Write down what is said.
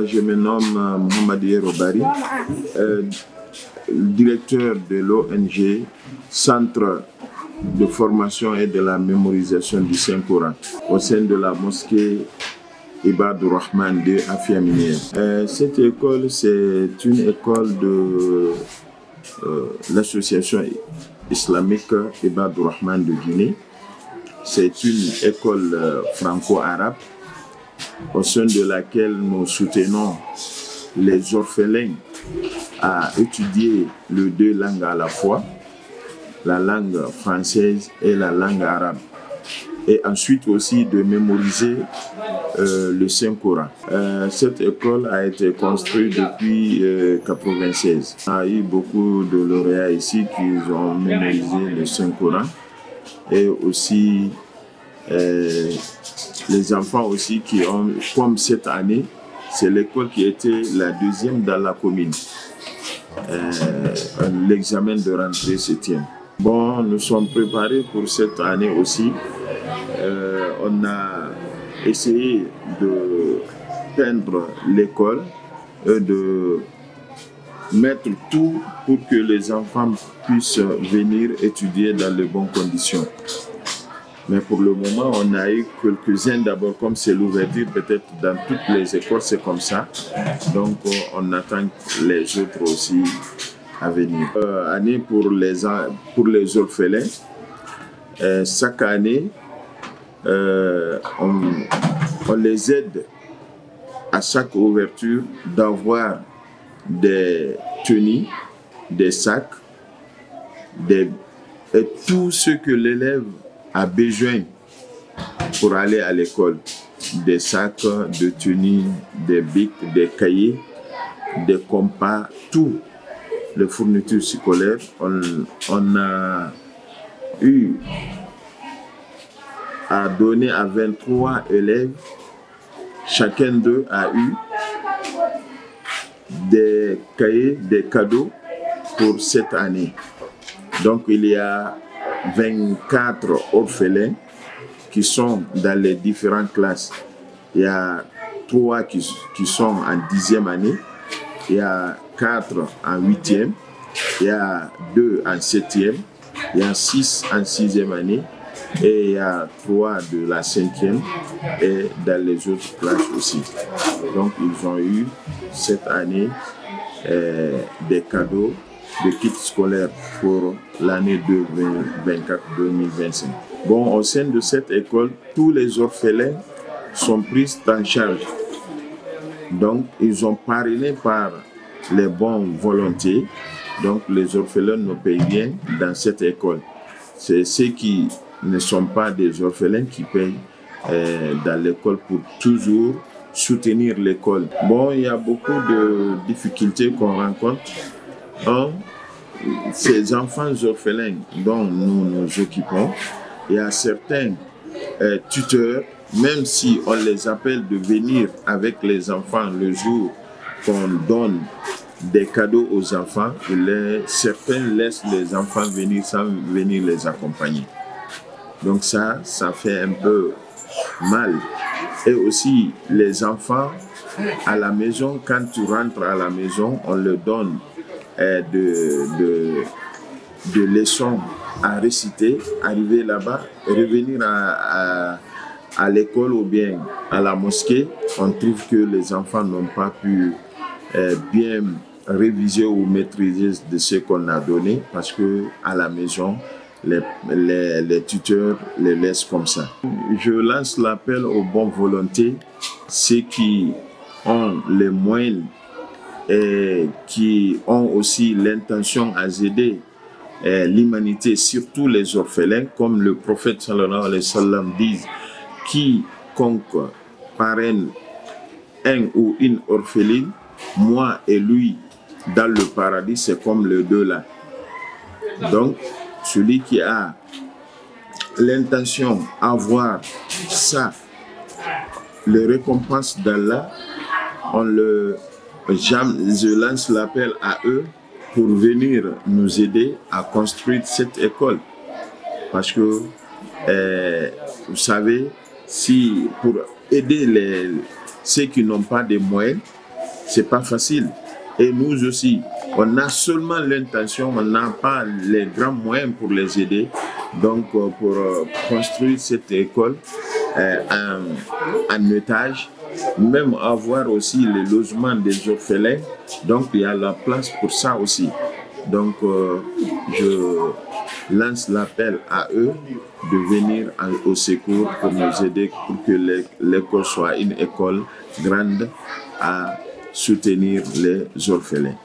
Je me nomme Mohamed Robari, directeur de l'ONG Centre de formation et de la mémorisation du Saint-Coran au sein de la mosquée Ibadur Rahman de Afia Minière. Cette école, c'est une école de l'association islamique Ibadur Rahman de Guinée. C'est une école franco-arabe au sein de laquelle nous soutenons les orphelins à étudier les deux langues à la fois, la langue française et la langue arabe. Et ensuite aussi de mémoriser le Saint-Coran. Cette école a été construite depuis 1996. Il y a eu beaucoup de lauréats ici qui ont mémorisé le Saint-Coran. Et aussi les enfants aussi qui ont, comme cette année, c'est l'école qui était la deuxième dans la commune. L'examen de rentrée 7e. Bon, nous sommes préparés pour cette année aussi. On a essayé de peindre l'école, de mettre tout pour que les enfants puissent venir étudier dans de bonnes conditions. Mais pour le moment, on a eu quelques-uns d'abord, comme c'est l'ouverture, peut-être dans toutes les écoles, c'est comme ça. Donc, on attend les autres aussi à venir. Année pour les orphelins, chaque année, on les aide à chaque ouverture d'avoir des tenues, des sacs, et tout ce que l'élève a besoin pour aller à l'école. Des sacs, de tenues, des bics, des cahiers, des compas, tout. Les fournitures scolaires. On a eu à donner à 23 élèves. Chacun d'eux a eu des cahiers, des cadeaux pour cette année. Donc il y a 24 orphelins qui sont dans les différentes classes. Il y a 3 qui sont en 10e année, il y a 4 en 8e, il y a 2 en 7e, il y a 6 en 6e année et il y a 3 de la 5e et dans les autres classes aussi. Donc ils ont eu cette année des cadeaux de kits scolaires pour l'année 2024-2025. Bon, au sein de cette école, tous les orphelins sont pris en charge. Donc, ils sont parrainés par les bonnes volontés. Donc, les orphelins ne payent rien dans cette école. C'est ceux qui ne sont pas des orphelins qui payent dans l'école pour toujours soutenir l'école. Bon, il y a beaucoup de difficultés qu'on rencontre. Ces enfants orphelins dont nous nous occupons, il y a certains tuteurs, même si on les appelle de venir avec les enfants le jour qu'on donne des cadeaux aux enfants, certains laissent les enfants venir sans venir les accompagner. Donc ça fait un peu mal. Et aussi les enfants à la maison, quand tu rentres à la maison, on leur donne de leçons à réciter, arriver là-bas, revenir à l'école ou bien à la mosquée, on trouve que les enfants n'ont pas pu bien réviser ou maîtriser de ce qu'on a donné parce que à la maison, les tuteurs les laissent comme ça. Je lance l'appel aux bonnes volontés, ceux qui ont les moyens et qui ont aussi l'intention à aider l'humanité, surtout les orphelins, comme le prophète sallallahu alayhi wa sallam dit, quiconque parraine un ou une orpheline, moi et lui dans le paradis, c'est comme les deux là. Donc, celui qui a l'intention d'avoir ça, les récompenses d'Allah, je lance l'appel à eux pour venir nous aider à construire cette école. Parce que, vous savez, si pour aider ceux qui n'ont pas de moyens, c'est pas facile. Et nous aussi, on a seulement l'intention, on n'a pas les grands moyens pour les aider. Donc, pour construire cette école en étage, même avoir aussi le logement des orphelins. Donc, il y a la place pour ça aussi. Donc, je lance l'appel à eux de venir au secours pour nous aider pour que l'école soit une école grande à soutenir les orphelins.